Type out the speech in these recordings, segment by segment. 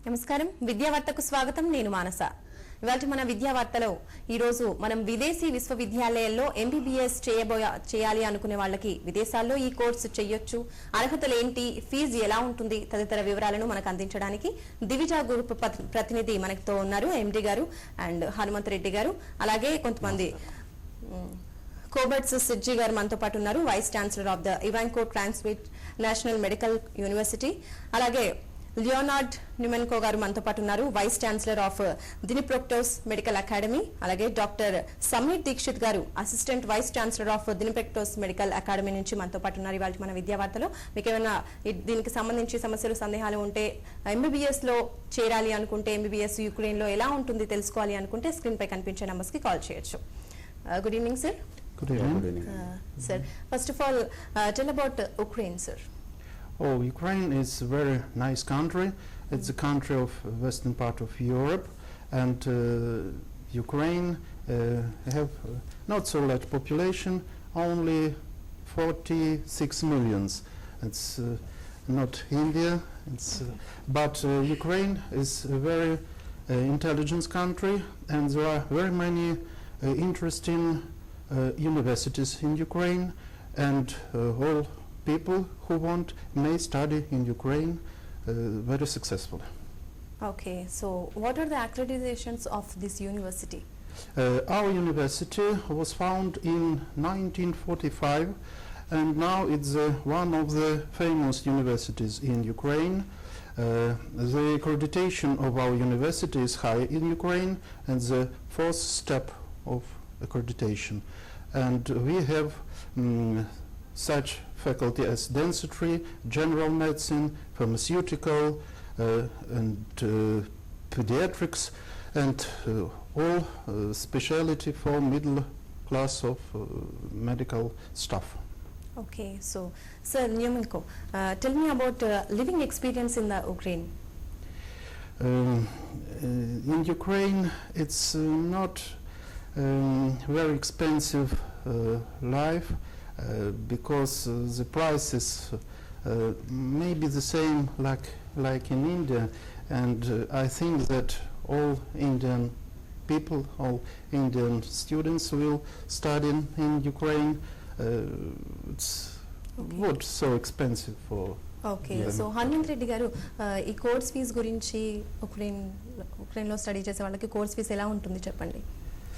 నమస్కారం విద్యావార్తకు స్వాగతం నేను మానస ఇవాల్టి మన విద్యావార్తలో ఈ రోజు మనం విదేశీ విశ్వవిద్యాలయాల్లో ఎంబీబీఎస్ చేయాలి అనుకునే వాళ్ళకి విదేశాల్లో ఈ కోర్సు చేయొచ్చు అర్హతలు ఏంటి ఫీజు ఎలా ఉంటుంది తదితర వివరాలను మనకు అందించడానికి దివిజా గ్రూప్ ప్రతినిధి మనతో ఉన్నారు ఎండి గారు అండ్ హనుమంత్ రెడ్డి గారు అలాగే కొంతమంది కోబర్ట్స్ సిజ్జీ గారు మనతో పాటు ఉన్నారు vice chancellor of the Ivano Frankivsk national medical university అలాగే లియోనార్డ్ న్యూమెన్కో గారు మనతో పాటు ఉన్నారు vice chancellor of Dnipropetrovsk medical academy అలాగే డాక్టర్ సమీర్ దీక్షిత్ గారు assistant vice chancellor of Dnipropetrovsk medical academy నుంచి మనతో పాటు ఉన్నారు ఇవాళ మన విద్యావార్తలో మీకు ఏమైనా దీనికి సంబంధించి సమస్యలు సందేహాలు ఉంటే ఎంబీబీఎస్ లో చేరాలి అనుకుంటే ఎంబీబీఎస్ యుక్రెయిన్ లో ఎలా ఉంటుంది తెలుసుకోవాలి అనుకుంటే స్క్రీన్ పై కనిపించే నంబర్స్ కి కాల్ చేయొచ్చు good evening sir Good evening. Sir, first of all, tell about Ukraine, sir. Oh, Ukraine is a very nice country. It's a country of western part of Europe, and Ukraine have not so large population, only 46 millions. It's not India. But Ukraine is a very intelligent country, and there are very many interesting universities in Ukraine, and all people who want may study in Ukraine very successfully. Okay, so what are the accreditations of this university? Our university was founded in 1945, and now it's one of the famous universities in Ukraine. The accreditation of our university is high in Ukraine, and the fourth step of accreditation, and we have such faculty as dentistry, general medicine, pharmaceutical, and pediatrics, and all specialty for middle class of medical staff. Okay, so sir Nyumenko, tell me about living experience in the Ukraine. In Ukraine, it's not very expensive life because the prices may be the same like in India, and I think that all Indian people, all Indian students will study in Ukraine. It's not so expensive for okay so Hanumanth Reddy గారు ఈ course fee గురించి ఉక్రెయిన్లో study చేసే వాళ్ళకి course fee ఎలా ఉంటుంది చెప్పండి.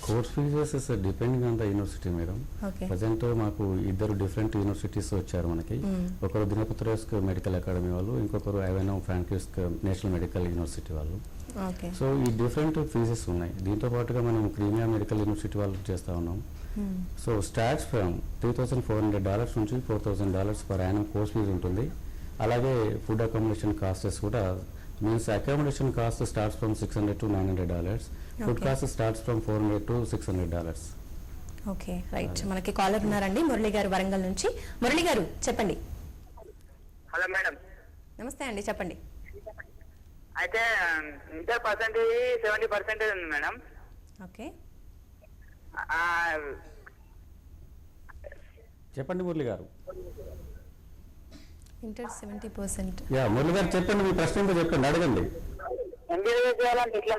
Course fees is depending on the university madam. Okay. Present మాకు ఇద్దరు డిఫరెంట్ యూనివర్సిటీస్ వచ్చారు మనకి. ఒకరు దినపత్రస్క్ మెడికల్ అకాడమీ వాళ్ళు, ఇంకొకరు ఐవెనో ఫ్రాంకిస్క్ నేషనల్ మెడికల్ యూనివర్సిటీ వాళ్ళు. ఓకే సో ఈ డిఫరెంట్ ఫీజెస్ ఉన్నాయి. దీంతో పాటుగా మనం క్రీమియా మెడికల్ యూనివర్సిటీ వాళ్ళు చేస్తూ ఉన్నాం. సో స్టార్ట్స్ ఫ్రమ్ $3,400 నుంచి $4,000 పర్ యానం కోర్స్ ఫీజు ఉంటుంది. అలాగే ఫుడ్ అకామిడేషన్ కాస్టెస్ కూడా means accommodation cost starts from $600 to $900. Food cost starts from $400 to $600. Okay right మనకి కాలర్ ఉన్నారండి మురళి గారు వరంగల్ నుంచి. మురళి గారు చెప్పండి. Hello madam. నమస్తే అండి చెప్పండి. అయితే ఇంటర్ పర్సెంటేజ్ 70% ఉంది మేడం. ఓకే చెప్పండి మురళి గారు. ఇంటర్ 70%. యా మురళి గారు చెప్పండి, మీ ప్రశ్న ఏంటో చెప్పండి, అడగండి. ఎంబీబీఎస్ చేయాలంటే ఎట్లా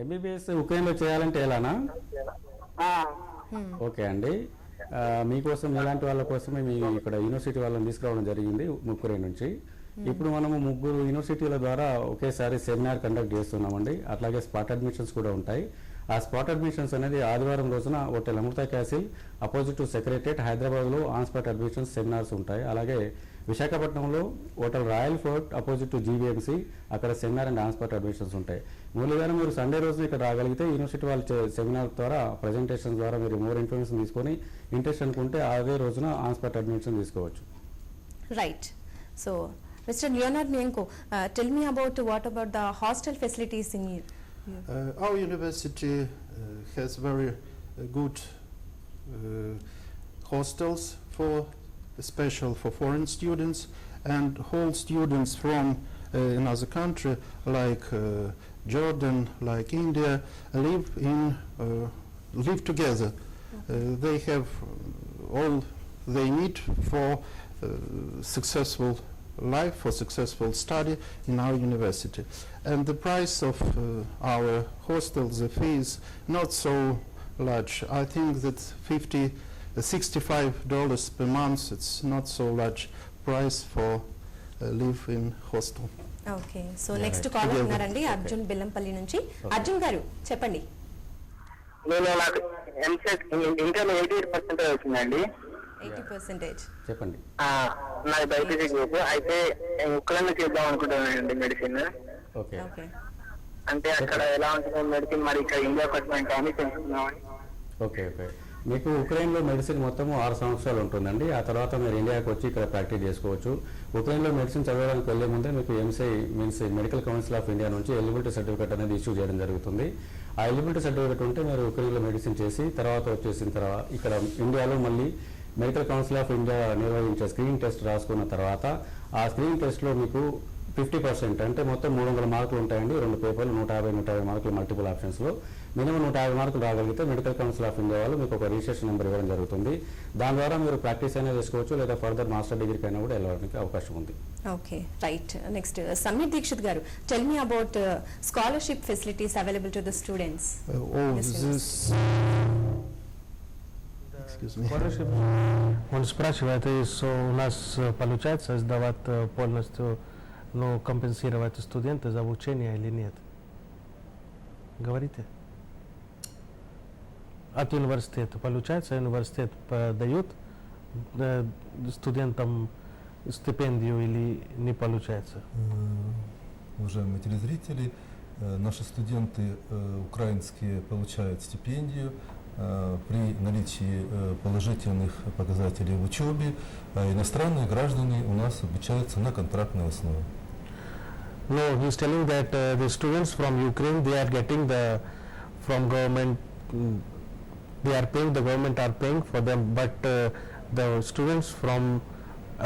ఎంబీబీఎస్ ఉక్రెయిన్లో చేయాలంటే ఎలానా? ఓకే అండి, మీకోసం ఇలాంటి వాళ్ళ కోసమే మేము ఇక్కడ యూనివర్సిటీ వాళ్ళని తీసుకురావడం జరిగింది ఉక్రెయిన్ నుంచి. ఇప్పుడు మనము 3 యూనివర్సిటీల ద్వారా ఒకేసారి సెమినార్ కండక్ట్ చేస్తున్నామండి. అట్లాగే స్పాట్ అడ్మిషన్స్ కూడా ఉంటాయి. ఆ స్పాట్ అడ్మిషన్స్ అనేది ఆదివారం రోజున hotel Amrutha castle opposite to secretariat హైదరాబాద్లో ఆన్ స్పాట్ అడ్మిషన్స్ సెమినార్స్ ఉంటాయి. అలాగే విశాఖపట్నంలో hotel royal fort opposite to GVMC అక్కడ seminar and on spot admissions ఉంటాయి. మూలుగా మీరు సండే రోజున ఇక్కడ రాగలిగితే యూనివర్సిటీ వాళ్ళ సెమినార్ ద్వారా ప్రజెంటేషన్ ద్వారా మీరు మోర్ ఇన్ఫర్మేషన్ తీసుకొని ఇంట్రెస్ట్ అనుకుంటే అదే రోజున ఆన్ స్పాట్ అడ్మిషన్ తీసుకోవచ్చు. Right. So Mr. Leonard Mienko, tell me what about the hostel facilities in here? Our university has very good hostels special for foreign students, and whole students from another country like Jordan, like India, live together. They have all they need for successful life, for successful study in our university. And the price of our hostels, the fees, not so large. I think that $65 per month, it's not so large price for live in hostel. Okay so Yeah, next right. Caller Yeah. ఉన్నారండి అర్జున్ బెల్లంపల్లి నుంచి. అర్జున్ గారు చెప్పండి. నేను నాకు EAMCET inter 88% వచ్చిందండి. 80%. చెప్పండి. నాది BiPC group. అయితే ఉక్రెయిన్ చేద్దాం అనుకుంటున్నానండి మెడిసిన్. ఓకే ఓకే అంటే అక్కడ ఎలా ఉంటుంది మెడిసిన్, మరి ఇక్కడ ఇండియా పట్టిన అని తెలుసుకున్నామని. ఓకే ఓకే మీకు ఉక్రెయిన్లో మెడిసిన్ మొత్తం 6 సంవత్సరాలు ఉంటుందండి. ఆ తర్వాత మీరు ఇండియాకి వచ్చి ఇక్కడ ప్రాక్టీస్ చేసుకోవచ్చు. ఉక్రెయిన్లో మెడిసిన్ చదవడానికి వెళ్లే ముందే మీకు MC means medical council of India నుంచి ఎలిజిబిలిటీ సర్టిఫికేట్ అనేది ఇష్యూ చేయడం జరుగుతుంది. ఆ ఎలిజిబిలిటీ సర్టిఫికేట్ ఉంటే మీరు ఉక్రెయిన్లో మెడిసిన్ చేసి తర్వాత వచ్చేసిన తర్వాత ఇక్కడ ఇండియాలో మళ్ళీ మెడికల్ కౌన్సిల్ ఆఫ్ ఇండియా నిర్వహించే స్క్రీనింగ్ టెస్ట్ రాసుకున్న తర్వాత ఆ స్క్రీనింగ్ టెస్ట్లో మీకు 50% అంటే మొత్తం 300 మార్కులు ఉంటాయండి. 2 పేపర్లు 150 మార్కులు మల్టిపుల్ ఆప్షన్స్లో. మినిమం 150 మార్కులు రాగలిగితే మెడికల్ కౌన్సిల్ ఆఫ్ ఇండియా వాళ్ళు మీకు ఒక రిజిస్ట్రేషన్ నెంబర్ ఇవ్వడం జరుగుతుంది. దాని ద్వారా మీరు ప్రాక్టీస్ అయినా చేసుకోవచ్చు, లేదా ఫర్దర్ మాస్టర్ డిగ్రీకి అయినా కూడా వెళ్ళడానికి అవకాశం ఉంది. Okay right. Next Sameer Dikshit గారు, tell me about scholarship facilities available to the students. This excuse me. Scholarship, он спрашивает, что у нас получается сдавать полностью, ну, компенсировать студенты за обучение или нет? Говорите? От университета. Получается, университет дает студентам стипендию или не получается? Уважаемые телезрители, наши студенты украинские получают стипендию при наличии положительных показателей в учебе, а иностранные граждане у нас обучаются на контрактной основе. No, he's telling that the students from Ukraine, they are getting from government, they are paying, the government are paying for them, but the students from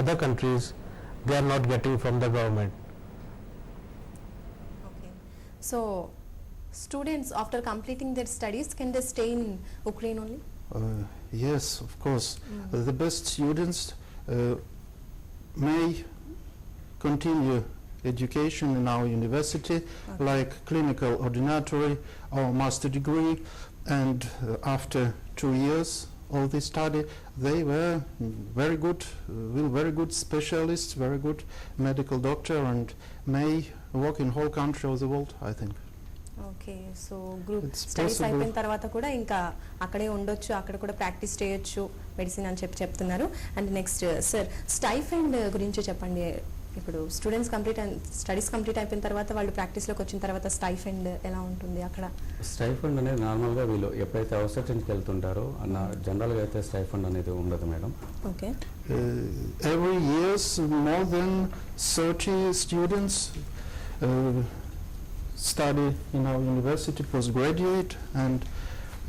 other countries, they are not getting from the government. Okay so students after completing their studies can they stay in Ukraine only? Yes, of course. The best students may continue education in our university, like clinical ordinatory or master degree, and after 2 years of the study, they were very good specialists, very good medical doctor, and may work in whole country of the world, I think. Okay so group It's studies possible. అయిపోయిన తర్వాత కూడా ఇంకా అక్కడే ఉండొచ్చు, అక్కడ కూడా practice చేయొచ్చు medicine అని చెప్తున్నారు. అండ్ నెక్స్ట్ సార్ స్టైఫండ్ గురించి చెప్పండి. ఇప్పుడు స్టూడెంట్స్ స్టడీస్ కంప్లీట్ అయిపోయిన తర్వాత వాళ్ళు ప్రాక్టీస్లోకి వచ్చిన తర్వాత స్టైఫండ్ ఎలా ఉంటుంది అక్కడ? స్టైఫండ్ అనేది నార్మల్గా వీళ్ళు ఎప్పుడైతే అవుట్సైడ్కి వెళ్తుంటారో అన్న జనరల్గా అయితే స్టైఫండ్ అనేది ఉండదు madam. Okay Every year, more than 30 students study in our university, postgraduate, and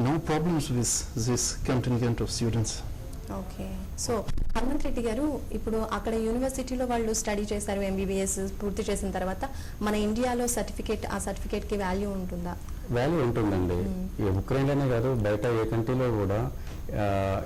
no problems with this contingent of students. Okay so Hanumanth Reddy గారు, ఇప్పుడు అక్కడ యూనివర్సిటీలో వాళ్ళు స్టడీ చేశారు, ఎంబీబీఎస్ పూర్తి చేసిన తర్వాత మన ఇండియాలో ఆ సర్టిఫికేట్కి వాల్యూ ఉంటుందా? వాల్యూ ఉంటుందండి. ఈ ఉక్రెయిన్లోనే కాదు బయట ఏ కంట్రీలో కూడా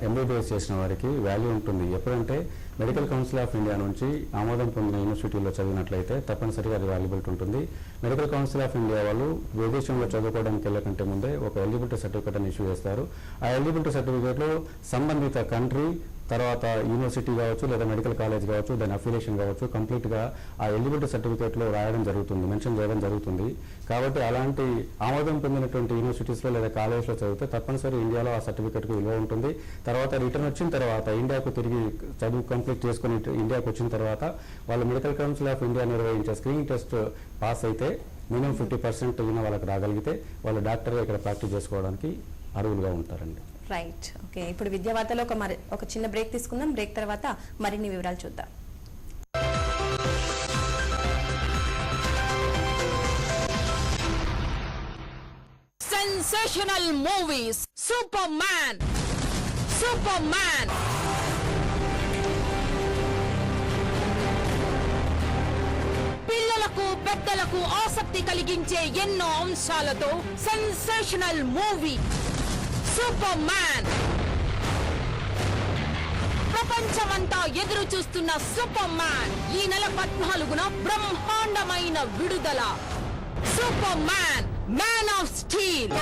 ఎంబీబీఎస్ చేసిన వారికి వాల్యూ ఉంటుంది. ఎప్పుడంటే మెడికల్ కౌన్సిల్ ఆఫ్ ఇండియా నుంచి ఆమోదం పొందిన యూనివర్సిటీలో చదివినట్లయితే తప్పనిసరిగా అది వాల్యుబిలిటీ ఉంటుంది. మెడికల్ కౌన్సిల్ ఆఫ్ ఇండియా వాళ్ళు విదేశంలో చదువుకోవడానికి వెళ్ళకంటే ముందే ఒక ఎలిజిబిలిటీ సర్టిఫికేట్ అని ఇష్యూ చేస్తారు. ఆ ఎలిజిబిలిటీ సర్టిఫికేట్లో సంబంధిత కంట్రీ, తర్వాత యూనివర్సిటీ కావచ్చు, లేదా మెడికల్ కాలేజ్ కావచ్చు, దాని అఫిలియేషన్ కావచ్చు, కంప్లీట్గా ఆ ఎలిజిబిలిటీ సర్టిఫికేట్లో రాయడం జరుగుతుంది, మెన్షన్ చేయడం జరుగుతుంది. కాబట్టి అలాంటి ఆమోదం పొందినటువంటి యూనివర్సిటీస్లో లేదా కాలేజ్లో చదివితే తప్పనిసరి ఇండియాలో ఆ సర్టిఫికేట్కి విలువ ఉంటుంది. తర్వాత రిటర్న్ వచ్చిన తర్వాత ఇండియాకు తిరిగి చదువు కంప్లీట్ చేసుకుని ఇండియాకు వచ్చిన తర్వాత వాళ్ళు మెడికల్ కౌన్సిల్ ఆఫ్ ఇండియా నిర్వహించే స్క్రీనింగ్ టెస్ట్ పాస్ అయితే మినిమం 50% వాళ్ళకి రాగలిగితే వాళ్ళు డాక్టర్గా ఇక్కడ ప్రాక్టీస్ చేసుకోవడానికి అర్హులుగా ఉంటారండి. రైట్. ఓకే ఇప్పుడు విద్యావార్తలో ఒక చిన్న బ్రేక్ తీసుకుందాం. బ్రేక్ తర్వాత మరిన్ని వివరాలు చూద్దాం. Sensational movies. Superman. పిల్లలకు పెద్దలకు ఆసక్తి కలిగించే ఎన్నో అంశాలతో సెన్సేషనల్ మూవీ సూపర్ మ్యాన్. ప్రపంచ ప్రపంచమంతా ఎదురు చూస్తున్న సూపర్ మ్యాన్ ఈ నెల 14న బ్రహ్మాండమైన విడుదల. Superman, man of steel.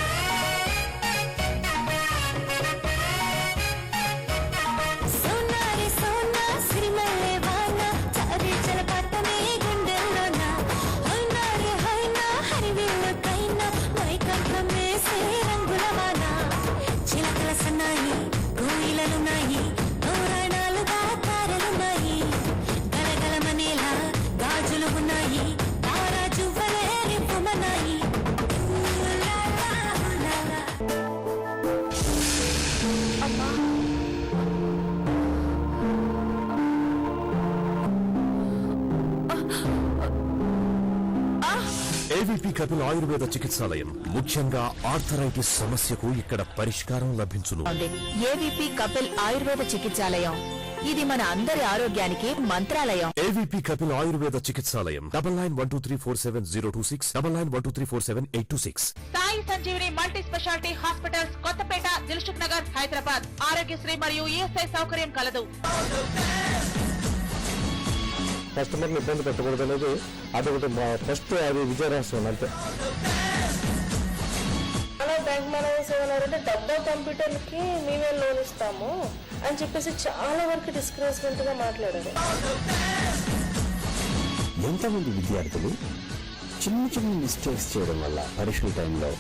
AVP Kapil Ayurveda చికిత్సాలయం ముఖ్యంగా ఆర్థరైటిస్ సమస్యకు ఇక్కడ పరిష్కారం లభించును. ఏవీపీ కపిల్ ఆయుర్వేద చికిత్సాలయం, ఇది మన అందరి ఆరోగ్యానికి మంత్రాలయం. ఏవీపీ కపిల్ ఆయుర్వేద చికిత్సాలయం 9912347026 9912347826. Sai Sanjeevini multi speciality hospitals Kothapet, Dilsukh Nagar, Hyderabad. Aarogyasri మరియు ఈఎస్ఐ సౌకర్యం కలదు. కస్టమర్ని ఇబ్బంది పెట్టకూడదు అనేది అదొకటి ఫస్ట్ అది విజయరహస్యం అంతే. బ్యాంక్ మేనేజర్స్ ఏమన్నారంటే డబ్బా కంప్యూటర్లకి మేమే లోన్ ఇస్తాము అని చెప్పేసి చాలా వరకు డిస్కరేజ్మెంట్ గా మాట్లాడారు. ఎంతమంది విద్యార్థులు చిన్న చిన్న మిస్టేక్స్ చేయడం వల్ల పరీక్షల టైంలో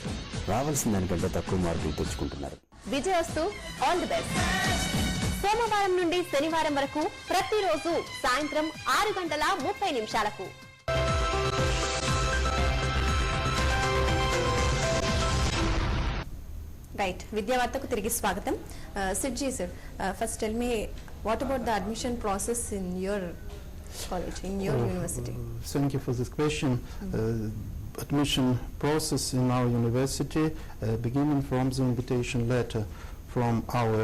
రావాల్సిన దానికంటే తక్కువ మార్కులు తెచ్చుకుంటున్నారు. విజయస్తు, ఆల్ ది బెస్ట్. సోమవారం నుండి శనివారం వరకు ప్రతిరోజు సాయంత్రం 6:30 రైట్. విద్యావార్తకు తిరిగి స్వాగతం. సిడ్జీ sir, first tell me what about the admission process in your college, in your university? Thank you for this question. Admission process in our university beginning from the invitation letter from our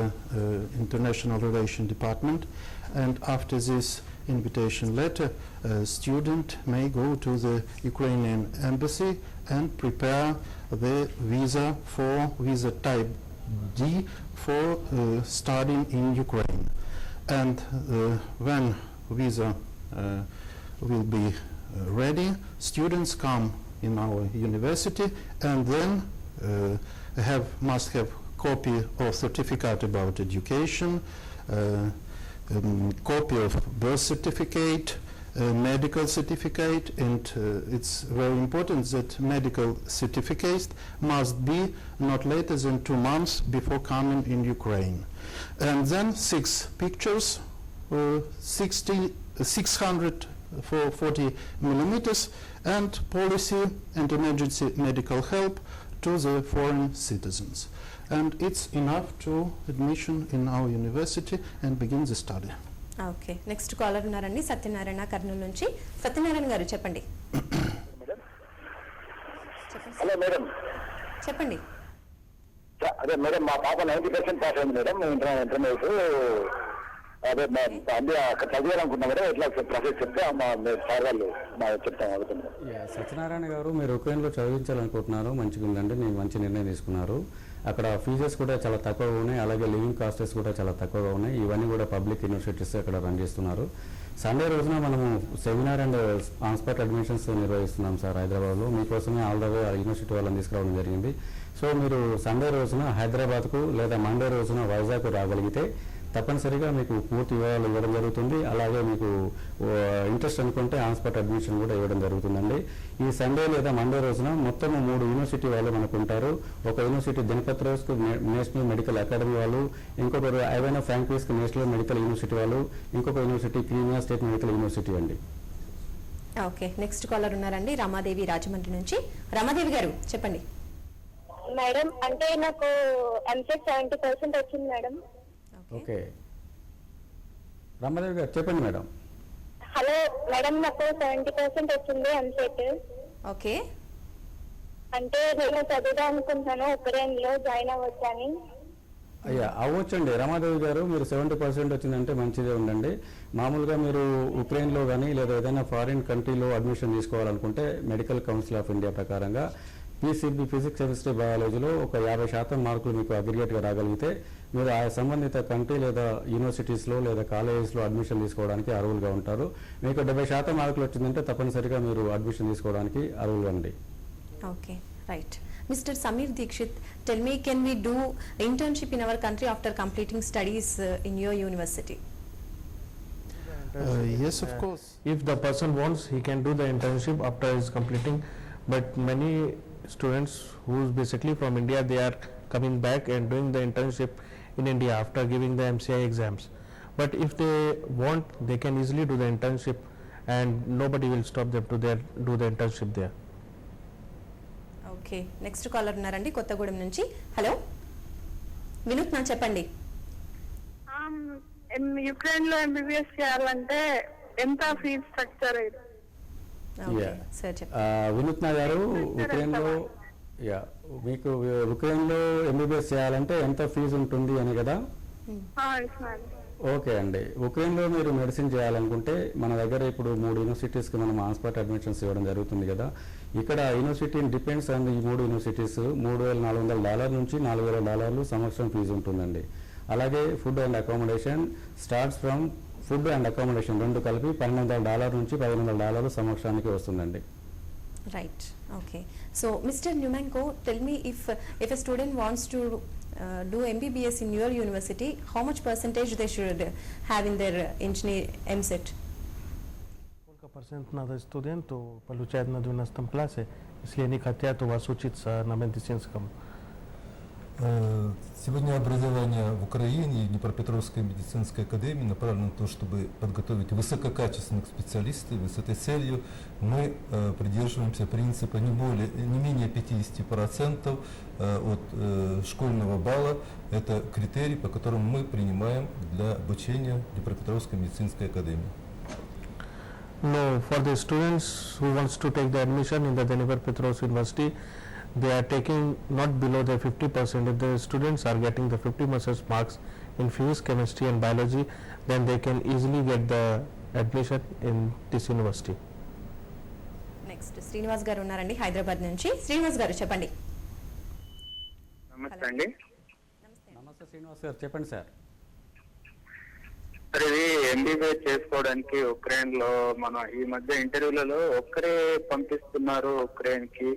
international relation department, and after this invitation letter student may go to the Ukrainian embassy and prepare the visa for visa type D for studying in Ukraine, and when visa will be ready, students come in our university and then must have copy of certificate about education, copy of birth certificate, medical certificate, and it's very important that medical certificate must be not later than 2 months before coming in Ukraine. And then 6 pictures, 640 millimeters, and policy and emergency medical help to the foreign citizens. And it's enough to admission in our university and begin the study. Okay, next caller ఉన్నారండి, సత్యనారాయణ కర్నూలు నుంచి. సత్యనారాయణ గారు చెప్పండి. Hello madam. చెప్పండి. అదే madam, మా పాప 90% pass అయింది madam. Intermediate అదే అక్కడ చదివాలనుకున్నాం మేడం. ఎట్లా ప్రాసెస్ చెప్తే సార్ వాళ్ళు చెప్తాం అవుతుంది. సత్యనారాయణ గారు, మీరు ఉక్రెయిన్లో చదివించాలనుకుంటున్నారు, మంచిగా ఉందండి, మీరు మంచి నిర్ణయం తీసుకున్నారు. అక్కడ ఫీజెస్ కూడా చాలా తక్కువగా ఉన్నాయి, అలాగే లివింగ్ కాస్టెస్ కూడా చాలా తక్కువగా ఉన్నాయి. ఇవన్నీ కూడా పబ్లిక్ యూనివర్సిటీస్ అక్కడ రన్ చేస్తున్నారు. సండే రోజున మనము సెమినార్ అండ్ ఆన్స్పాట్ అడ్మిషన్స్ నిర్వహిస్తున్నాం సార్ హైదరాబాద్లో. మీకోసమే ఆల్రెడీ యూనివర్సిటీ వాళ్ళని తీసుకురావడం జరిగింది. సో మీరు సండే రోజున హైదరాబాద్కు లేదా మండే రోజున వైజాగ్ రాగలిగితే తప్పనిసరిగా మీకు పూర్తి వివరాలు ఇవ్వడం జరుగుతుంది. అలాగే మీకు ఇంట్రెస్ట్ అనుకుంటే ఆన్స్పాట్ అడ్మిషన్ కూడా ఇవ్వడం జరుగుతుందండి. ఈ సండే లేదా మండే రోజున మొత్తం 3 యూనివర్సిటీ వాళ్ళు మనకు ఉంటారు. ఒక యూనివర్సిటీ దినపత్రోస్కు నేషనల్ మెడికల్ అకాడమీ వాళ్ళు, ఇంకొకరు ఐవైనా ఫ్రాంక్విస్క్ నేషనల్ మెడికల్ యూనివర్సిటీ వాళ్ళు, ఇంకొక university Crimea state medical university అండి. ఓకే, నెక్స్ట్ కాలర్ ఉన్నారండి, రమాదేవి రాజమండ్రి నుంచి. రమాదేవి గారు చెప్పండి. మేడం, అంటే నాకు ఎంసెట్ 70% వచ్చింది మేడం. ఓకే, రమాదేవి గారు చెప్పండి మేడం. హలో మేడం, నాకు 70% వచ్చింది ఎంసెట్. ఓకే, అంటే నేను చదువుదాం అనుకుంటున్నాను, ఉక్రెయిన్లో జాయిన్ అవ్వచ్చని. అయ్యా అవ్వచ్చండి రమాదేవి గారు, మీరు 70% వచ్చిందంటే మంచిదే ఉండండి. మామూలుగా మీరు ఉక్రెయిన్లో కానీ లేదా ఏదైనా ఫారిన్ కంట్రీలో అడ్మిషన్ తీసుకోవాలనుకుంటే మెడికల్ కౌన్సిల్ ఆఫ్ ఇండియా ప్రకారంగా పీసీబీ ఫిజిక్స్ కెమిస్ట్రీ బయాలజీలో ఒక 50% మార్కులు మీకు అగ్రిగేట్గా రాగలిగితే మీరు ఆ సంబంధిత కంట్రీ లేదా యూనివర్సిటీస్లో లేదా కాలేజెస్లో అడ్మిషన్ తీసుకోవడానికి అర్హులుగా ఉంటారు. మీకు 70% మార్కులు వచ్చిందంటే తప్పనిసరిగా మీరు అడ్మిషన్ తీసుకోవడానికి అర్హులుగా ఉండి. Okay, right. Mr. Samir Dikshit, tell me, can we do internship in our country after completing studies in your university? Yes, of course. If the person wants, he can do the internship after his completing, but many students who is basically from India, they are coming back and doing the internship in India after giving the MCI exams. But if they want, they can easily do the internship and nobody will stop them to do the internship there. Okay, next caller ఉన్నారండి కొత్తగూడెం నుంచి. Hello వినూత్న, చెప్పండి. Ukraine లో MBBS చేయాలంటే ఎంత fees structure? Sir చెప్పండి. వినూత్న గారు, మీకు ఉక్రెయిన్లో ఎంబీబీఎస్ చేయాలంటే ఎంత ఫీజు ఉంటుంది అని కదా? ఓకే అండి. ఉక్రెయిన్లో మీరు మెడిసిన్ చేయాలనుకుంటే మన దగ్గర ఇప్పుడు 3 యూనివర్సిటీస్కి మనం ఆన్ స్పాట్ అడ్మిషన్స్ ఇవ్వడం జరుగుతుంది కదా. ఇక్కడ యూనివర్సిటీ డిపెండ్స్ ఆన్ ఈ 3 యూనివర్సిటీస్ $3,400 నుంచి $4,000 సంవత్సరం ఫీజు ఉంటుందండి. అలాగే food and accommodation starts from food and accommodation 2 కలిపి $1,200 నుంచి $1,500 సంవత్సరానికి వస్తుందండి. Right, okay. So mister Numenko, tell me, if a student wants to do MBBS in your university, how much percentage they should have in their engineer MSET? Сколько процент надо студенту получать на 12 классе, если они хотят у вас учиться на медицинском? Сегодня образование в Украине и Днепропетровской медицинской академии направлено на то, чтобы подготовить высококачественных специалистов. И с этой целью мы придерживаемся принципа не менее 50% от школьного балла. Это критерий, по которому мы принимаем для обучения в Днепропетровской медицинской академии. No, for the students who wants to take the admission in the Dnepropetrovsk University, they are taking not below the 50%. If the students are getting the 50% marks in physics, chemistry and biology, then they can easily get the admission in this university. Next Srinivas గారు ఉన్నారండి హైదరాబాద్ నుంచి. శ్రీనివాస్ గారు చెప్పండి. నమస్తే అండి. నమస్తే శ్రీనివాస్ గారు, చెప్పండి సార్. సార్, ఇది ఎంబీబీఎస్ చేసుకోవడానికి ఉక్రెయిన్ లో మన ఈ మధ్య ఇంటర్వ్యూలలో ఒక్కరే పంపిస్తున్నారు ఉక్రెయిన్ కి.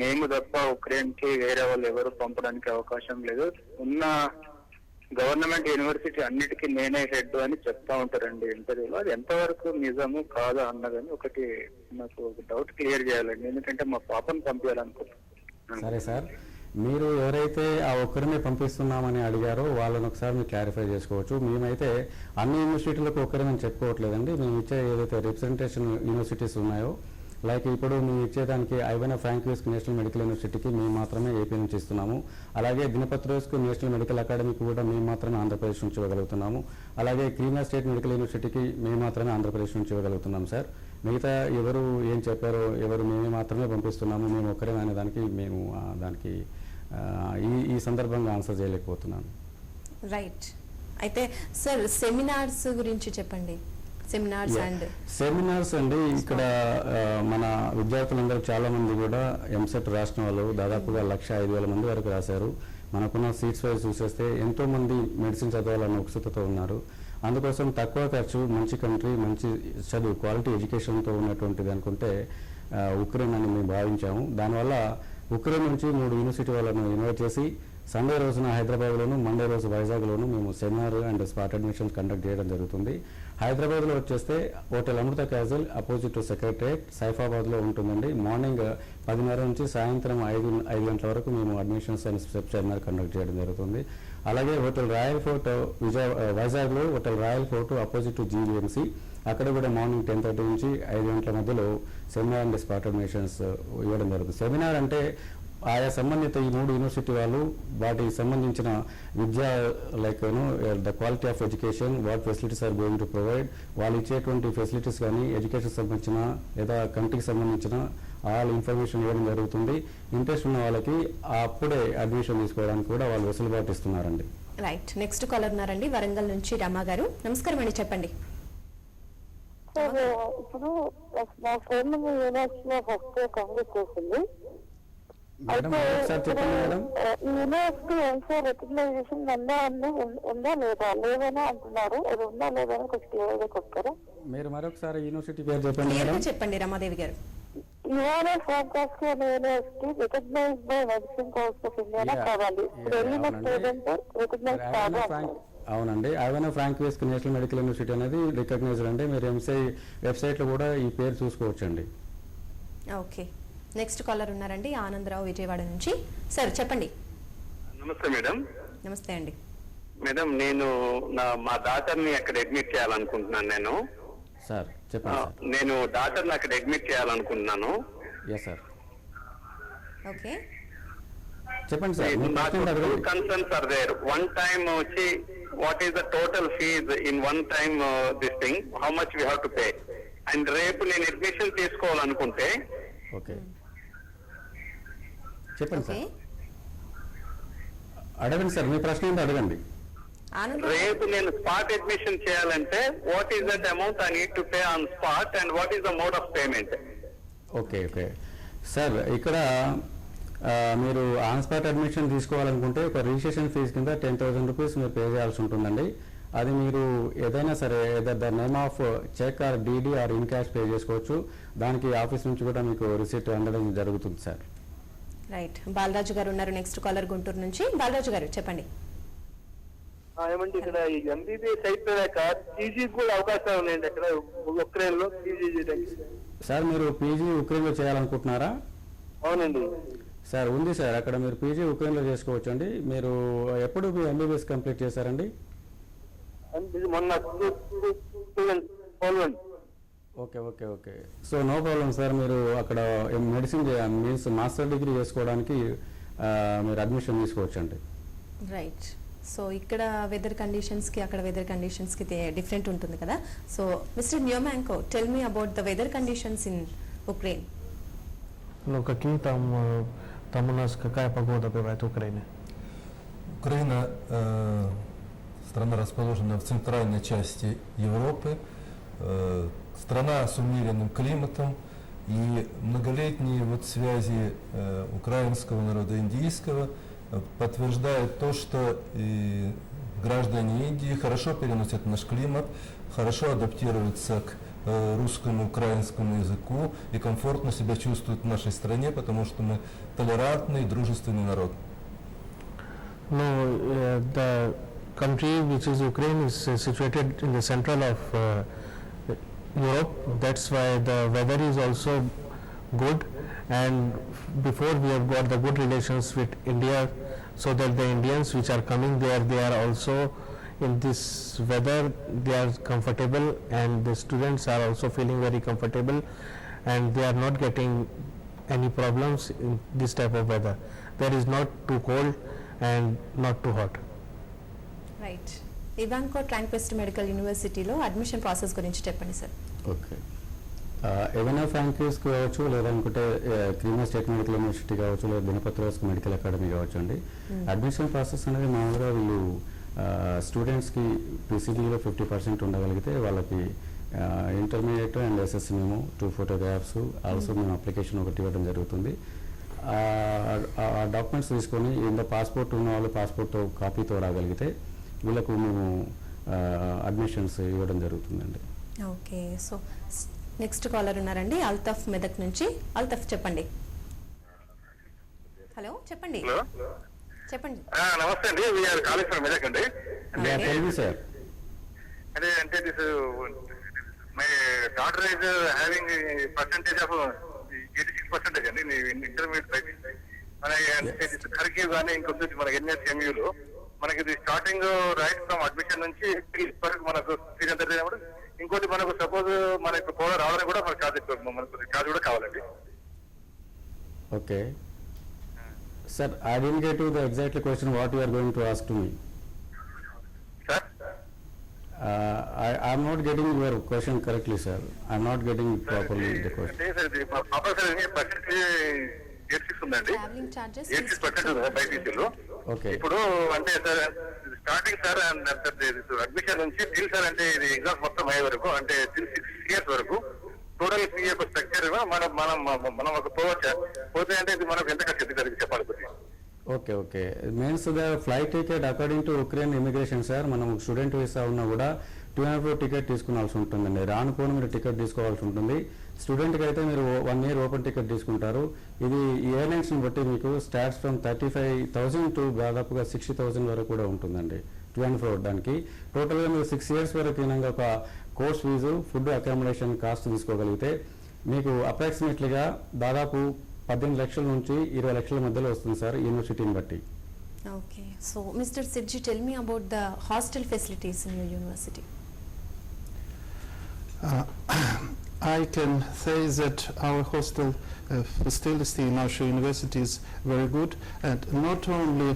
మేము తప్ప ఉక్రెయిన్ కి వేరే వాళ్ళు ఎవరు పంపడానికి అవకాశం లేదు. ఉన్న గవర్నమెంట్ యూనివర్సిటీ అన్నిటికీ నేనే హెడ్ అని చెప్తా ఉంటారండి ఇంటర్వ్యూలో. అది ఎంతవరకు నిజము కాదా అన్నదని ఒకటి నాకు డౌట్ క్లియర్ చేయాలండి, ఎందుకంటే మా పాపను పంపించాలనుకుంటున్నాను. సరే సార్, మీరు ఎవరైతే ఆ ఒక్కరినే పంపిస్తున్నామని అడిగారో వాళ్ళని ఒకసారి మీరు క్లారిఫై చేసుకోవచ్చు. మేమైతే అన్ని యూనివర్సిటీలకు ఒక్కరిని చెప్పుకోవట్లేదండి. మేము ఇచ్చే ఏదైతే రిప్రజెంటేషన్ యూనివర్సిటీస్ ఉన్నాయో, లైక్ ఇప్పుడు మేము ఇచ్చేదానికి ఐవైనా ఫ్రాంక్విస్క్ నేషనల్ మెడికల్ యూనివర్సిటీకి మేము మాత్రమే ఏపీ నుంచి ఇస్తున్నాము. అలాగే దినపత్రోస్కు నేషనల్ మెడికల్ అకాడమీకి కూడా మేము మాత్రమే ఆంధ్రప్రదేశ్ నుంచి ఇవ్వగలుగుతున్నాము. అలాగే క్రీమా స్టేట్ మెడికల్ యూనివర్సిటీకి మేము మాత్రమే ఆంధ్రప్రదేశ్ నుంచి ఇవ్వగలుగుతున్నాం సార్. మిగతా ఎవరు ఏం చెప్పారో, ఎవరు మేమే మాత్రమే పంపిస్తున్నాము, మేము ఒక్కరే అనే దానికి మేము దానికి ఈ సందర్భంగా ఆన్సర్ చేయలేకపోతున్నాను. రైట్. అయితే సార్ సెమినార్స్ గురించి చెప్పండి. సెమినార్స్ అండి, ఇక్కడ మన విద్యార్థులందరూ చాలా మంది కూడా ఎంసెట్ రాసిన వాళ్ళు దాదాపుగా 1,05,000 మంది వరకు రాశారు. మనకున్న సీట్స్ వైజ్ చూసేస్తే ఎంతో మంది మెడిసిన్ చదవాలన్న ఉత్సుకతతో ఉన్నారు. అందుకోసం తక్కువ ఖర్చు, మంచి కంట్రీ, మంచి చదువు, క్వాలిటీ ఎడ్యుకేషన్తో ఉన్నటువంటిది అనుకుంటే ఉక్రెయిన్ అని మేము భావించాము. దానివల్ల ఉక్రెయిన్ నుంచి 3 యూనివర్సిటీ వాళ్ళను ఇన్వైట్ చేసి సండే రోజున హైదరాబాద్లోను, మండే రోజు వైజాగ్లోను మేము seminar and spot admission conduct చేయడం జరుగుతుంది. హైదరాబాద్లో వచ్చేస్తే hotel Amrutha castle opposite to secretariat సైఫాబాద్లో ఉంటుందండి. మార్నింగ్ 10:30 నుంచి సాయంత్రం 5 గంటల వరకు మేము అడ్మిషన్స్ అండ్ సెమినార్ కండక్ట్ చేయడం జరుగుతుంది. అలాగే హోటల్ రాయల్ ఫోర్ట్ వైజాగ్లో hotel royal fort opposite to GVMC, అక్కడ కూడా మార్నింగ్ 10:30 నుంచి 5 గంటల మధ్యలో సెమినార్ అండ్ స్పాట్ అడ్మిషన్స్ ఇవ్వడం జరుగుతుంది. సెమినార్ అంటే ఆయా సంబంధిత ఈ 3 యూనివర్సిటీ వాళ్ళు వాటికి సంబంధించిన విద్యా like the quality of education, what facilities are going to provide, వాళ్ళు ఇచ్చేటువంటి ఫెసిలిటీస్ కానీ ఎడ్యుకేషన్ సంబంధించిన లేదా కంట్రీకి సంబంధించిన ఆల్ ఇన్ఫర్మేషన్ ఇవ్వడం జరుగుతుంది. ఇంట్రెస్ట్ ఉన్న వాళ్ళకి అప్పుడే అడ్మిషన్ తీసుకోవడానికి కూడా వాళ్ళు వెసులుబాటు ఇస్తున్నారండి. రైట్. నెక్స్ట్ కాలర్ ఉన్నారండి వరంగల్ నుంచి రమా గారు. నమస్కారం అండి, చెప్పండి. ఇప్పుడు మా ఫ్రెండ్ యూనివర్సిటీలో ఫస్ట్ కంప్లీట్ చేసింది. మేడం ఒకసారి చెప్పండి మేడం. యూనివర్సిటీ ఎన్సీఆర్ రికగ్నైజేషన్ ఉందా లేదా లేదని అంటున్నారు. అది ఉందా లేదని కొంచెం క్లియర్గా చెప్తారా? మీరు మరొకసారి యూనివర్సిటీ పేరు చెప్పండి క్లియర్గా మేడం. చెప్పండి రమాదేవి గారు. Ivano Frankivsk university recognized by medicine council of India కావాలి. వెళ్ళిన స్టూడెంట్ రికగ్నైజ్ కాదు అంటారు. అవునండి, Ivano Frankivsk national medical university అనేది రికగ్నైజ్డ్ అండి. మీరు ఎంసీఐ వెబ్సైట్లో కూడా ఈ పేరు చూసుకోవచ్చండి. ఓకే, నెక్స్ట్ కాలర్ ఉన్నారండి ఆనందరావు విజయవాడ నుంచి. సార్ చెప్పండి. నమస్తే మేడం. నమస్తే అండి. మేడం నేను మా డాటర్ని అక్కడ అడ్మిట్ చేయాలనుకుంటున్నాను. సార్ చెప్పండి. నేను డాటర్ని అక్కడ అడ్మిట్ చేయాలనుకుంటున్నాను. ఎస్ సార్ ఓకే చెప్పండి సార్. నాకు two concerns are there. One time వచ్చి what is the total fees in one time this thing, how much we have to pay. And రేపు నేను అడ్మిషన్ తీసుకోవాలనుకుంటే ఓకే చెప్పండి ఓకే సార్. అడగండి sir, మీ ప్రశ్న ఏంటో అడగండి. రేపు నేను స్పాట్ అడ్మిషన్ చేయాలంటే what is that amount I need to pay on spot and what is the mode of payment? Okay okay sir, ఇక్కడ మీరు ఆన్ స్పాట్ అడ్మిషన్ తీసుకోవాలనుకుంటే ఒక రిజిస్ట్రేషన్ ఫీజు కింద 10,000 రూపీస్ మీరు పే చేయాల్సి ఉంటుందండి. అది మీరు ఏదైనా సరే either the name of cheque or DD or in cash pay చేసుకోవచ్చు. దానికి ఆఫీస్ నుంచి కూడా మీకు రిసీట్ అందడం జరుగుతుంది సార్. రైట్, బాలరాజు గారు ఉన్నారు నెక్స్ట్ కాలర్ గుంటూరు నుంచి. బాలరాజు గారు చెప్పండి. ఏమంటే ఇక్కడ ఎంబీబీఎస్ అయిపోయాక పీజీ కూడా అవకాశం ఉన్నాయండి అక్కడ ఉక్రెయిన్లో పీజీ చేయడానికి? సార్ మీరు పీజీ ఉక్రెయిన్లో చేయాలనుకుంటున్నారా? అవునండి సార్ ఉంది సార్, అక్కడ మీరు పీజీ ఉక్రెయిన్లో చేసుకోవచ్చు అండి. మీరు ఎప్పుడు మీ ఎంబీబీఎస్ కంప్లీట్ చేశారండి? మొన్న okay okay okay so no problem sir. మీరు అక్కడ మెడిసిన్ మీన్స్ మాస్టర్ డిగ్రీ చేసుకోవడానికి మీరు అడ్మిషన్ తీసుకోవచ్చు అండి. రైట్, సో ఇక్కడ వెదర్ కండిషన్స్కి అక్కడ వెదర్ కండిషన్స్కి డిఫరెంట్ ఉంటుంది కదా. So mister Numenko, tell me about the weather conditions in Ukraine. Ну, какие там у нас какая погода бывает в Украине? Украина страна расположена в центральной части Европы, страна с умеренным климатом, и многолетние вот связи украинского народа и индийского подтверждают то, что граждане Индии хорошо переносят наш климат, хорошо адаптируются к русскому, украинскому языку и комфортно себя чувствуют в нашей стране, потому что мы толерантный и дружественный народ. No, the country which is Ukraine is situated in the central of Europe. That's why the weather is also good, and before we have got the good relations with India, so that the Indians which are coming there, they are also in this weather, they are comfortable, and the students are also feeling very comfortable, and they are not getting any problems in this type of weather. There is not too cold and not too hot. Right, Ivano Frankivsk medical యూనివర్సిటీలో admission process గురించి చెప్పండి sir. Okay, ఏవైనా frankies కావచ్చు, లేదనుకుంటే క్రీమా state medical university కావచ్చు, లేదా దినపత్రోస్క్ medical academy కావచ్చు అండి. అడ్మిషన్ ప్రాసెస్ అనేది మామూలుగా వీళ్ళు స్టూడెంట్స్కి పీసీబీలో 50% ఉండగలిగితే వాళ్ళకి ఇంటర్మీడియట్ అండ్ ఎస్ఎస్సి మేము 2 ఫోటోగ్రాఫ్స్ ఆల్సో మేము అప్లికేషన్ ఒకటి ఇవ్వడం జరుగుతుంది. ఆ డాక్యుమెంట్స్ తీసుకొని ఇంత పాస్పోర్ట్ ఉన్న వాళ్ళు పాస్పోర్ట్తో కాపీతో రాగలిగితే వీళ్ళకు మేము అడ్మిషన్స్ ఇవ్వడం జరుగుతుందండి. ఓకే, సో నెక్స్ట్ కాలర్ ఉన్నారండి అల్తఫ్ మెదక్ నుంచి. అల్తఫ్ చెప్పండి. హలో చెప్పండి. చెప్పండి. నమస్తే అండి, వీఆర్ కాలేజ్ ఫ్రమ్ మెదక్ అండి. సార్ అదే అంటే this my daughter is having percentage of 86% అండి ఇంటర్మీడియట్ బైపీసీ. మనకి ఖర్గీ కానీ ఇంకొంచెం మన ఎన్ఎస్ఎంయూలో మనకి ఇది స్టార్టింగ్ రైట్ ఫ్రమ్ అడ్మిషన్ నుంచి మనకు ఫీజు ఎంత తెలియదు. ఇంకోటి మనకు సపోజ్ మనకు కూడా రావడానికి కూడా మనకు ఛార్జ్ కూడా కావాలండి. Okay sir, I didn't get to the exact question what you are going to ask to me. Sir? I'm not getting your question correctly, sir. I'm not getting properly the question. ఉందండి, 86% బైపీసీలో. Okay, ఇప్పుడు అంటే sir starting sir admission నుంచి till sir అంటే ఇది exam మొత్తం అయ్యే వరకు అంటే 6 years వరకు టోటల్ ఫీ యొక్క స్ట్రక్చర్ మనం ఒక పోవచ్చా? పోతే అంటే ఇది మనకు ఎంత ఖర్చు okay means the flight ticket according to Ukraine immigration sir. మనం స్టూడెంట్ వీసా ఉన్నా కూడా 200 టికెట్ తీసుకోవాల్సి ఉంటుందండి. రానుకోని మీరు టికెట్ తీసుకోవాల్సి ఉంటుంది. స్టూడెంట్కి అయితే మీరు 1 year ఓపెన్ టికెట్ తీసుకుంటారు. ఇది ఎయిర్లైన్స్ని బట్టి మీకు స్టార్ట్స్ ఫ్రమ్ 35,000 టు దాదాపుగా 60,000 వరకు కూడా ఉంటుందండి 204 దానికి. టోటల్గా మీరు 6 years వరకు తినంగా ఒక course fee, food, accommodation cost తీసుకోగలిగితే మీకు అప్రాక్సిమేట్లీగా దాదాపు 18 లక్షల నుంచి 20 లక్షల మధ్యలో వస్తుంది సార్ యూనివర్సిటీని బట్టి. Okay, so Mr. Sidji, tell me about the hostel facilities in your university. I can say that our hostel facility in our university is very good, and not only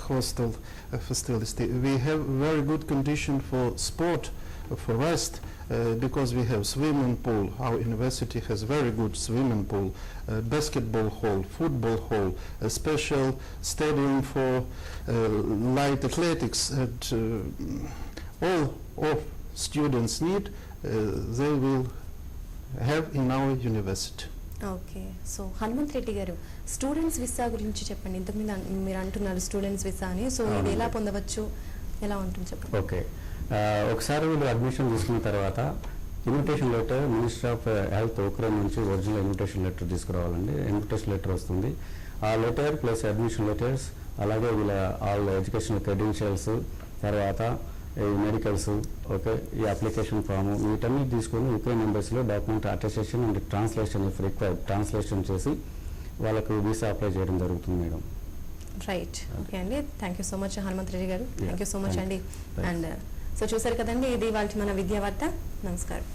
hostel facility, we have very good condition for sport, for rest, because we have swimming pool. Our university has very good swimming pool, basketball hall, football hall, a special stadium for light athletics, and all of students need, they will have in our university. Okay, so Hanumanth Reddy గారు students visa గురించి చెప్పండి. ఇంతకు మీరు అంటున్నారు students visa అని, so ఇది ఎలా పొందవచ్చు, ఎలా ఉంటుంది చెప్పండి. ఓకే, ఒకసారి వీళ్ళు అడ్మిషన్ తీసుకున్న తర్వాత invitation letter minister of health Ukraine నుంచి ఒరిజినల్ ఇన్విటేషన్ లెటర్ తీసుకురావాలండి. ఇన్విటేషన్ లెటర్ వస్తుంది. ఆ లెటర్ ప్లస్ అడ్మిషన్ లెటర్స్, అలాగే వీళ్ళ ఆల్ ఎడ్యుకేషనల్ క్రెడెన్షియల్స్, తర్వాత ఈ మెడికల్స్, ఓకే, ఈ అప్లికేషన్ ఫామ్, వీటన్నీ తీసుకొని యుక్రెయిన్ ఎంబసీలో document attestation and translation if required translation చేసి వాళ్ళకు వీసా అప్లై చేయడం జరుగుతుంది మేడం. రైట్, ఓకే అండి, thank you so much Hanumanth Reddy గారు, థ్యాంక్ యూ సో మచ్ అండి. అండ్ సో చూసారు కదండి, ఇది వాళ్ళ మన విద్యావార్త. నమస్కారం.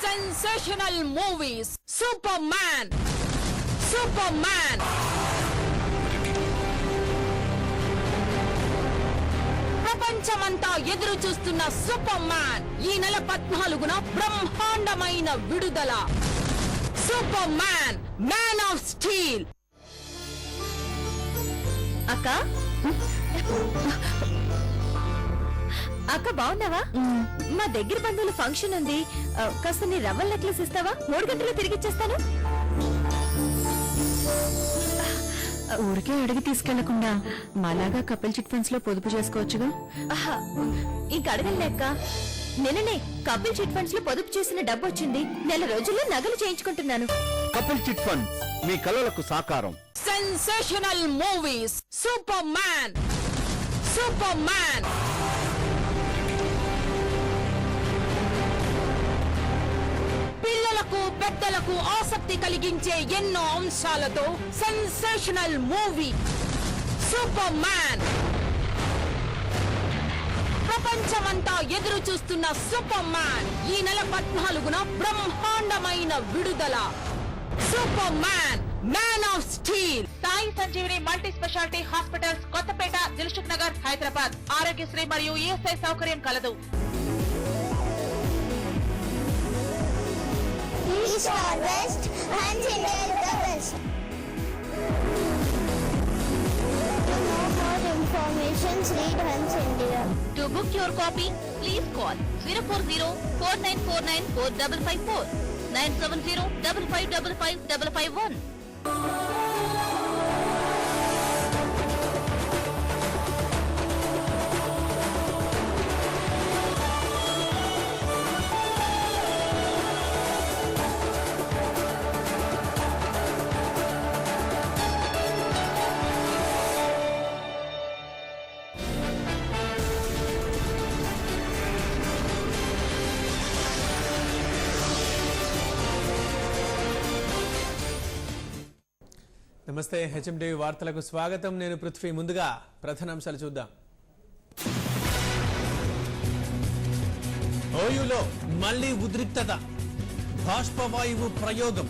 Sensational movies. Superman. ప్రపంచమంతా ఎదురు చూస్తున్న సూపర్ మ్యాన్ ఈ నెల 14న బ్రహ్మాండమైన విడుదల. Superman, man of steel. అక్క అక్క బాగున్నావా? మా దగ్గర బంధువుల ఫంక్షన్ ఉంది, కాస్త నీ రవ్వల నెక్లెస్ ఇస్తావా? 3 గంటల్లో తిరిగిచ్చేస్తాను. ఊరికే అడిగి తీసుకెళ్లకుండా మాలాగా కపిల్ చిట్ ఫండ్స్ లో పొదుపు చేసుకోవచ్చుగా. ఇంక అడగలే అక్క, నిన్ననే కపిల్ చిట్ ఫండ్స్ లో పొదుపు చేసిన డబ్బు వచ్చింది. నెల రోజుల్లో నగలు చేయించుకుంటున్నాను. కపిల్ చిట్ ఫండ్ మీ కలలకు సాకారం. Sensational movies. Super man. పిల్లలకు పెద్దలకు ఆసక్తి కలిగించే ఎన్నో అంశాలతో సెన్సేషనల్ మూవీ సూపర్ మ్యాన్. ప్రపంచమంతా ఎదురు చూస్తున్న సూపర్ మ్యాన్ ఈ నెల 14న బ్రహ్మాండమైన విడుదల. Superman, man of steel. Sai Sanjeevini multi speciality hospitals, Kothapet, Dilsukh Nagar, Hyderabad. Aarogyasri మరియు ఈఎస్ఐ సౌకర్యం కలదు. East or West, Hans India is the best. To know more information, read Hans India. To book your copy, please call 040-4949-4554, 970-5555-551. నమస్తే, HMD వార్తలకు స్వాగతం. నేను పృథ్వీ. ముందుగా ప్రధానాంశాలు చూద్దాం. ఓయూలో మళ్లీ ఉద్రిక్తత, బాష్పవాయువు ప్రయోగం.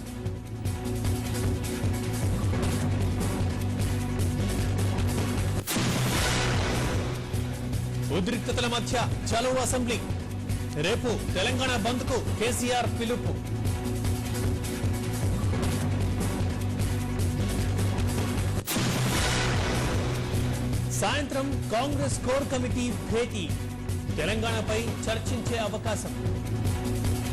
ఉద్రిక్తతల మధ్య చలో అసెంబ్లీ. రేపు తెలంగాణ బంద్కు కేసీఆర్ పిలుపు. సాయంత్రం కాంగ్రెస్ కోర్ కమిటీ భేటీ తెలంగాణపై చర్చించే అవకాశం.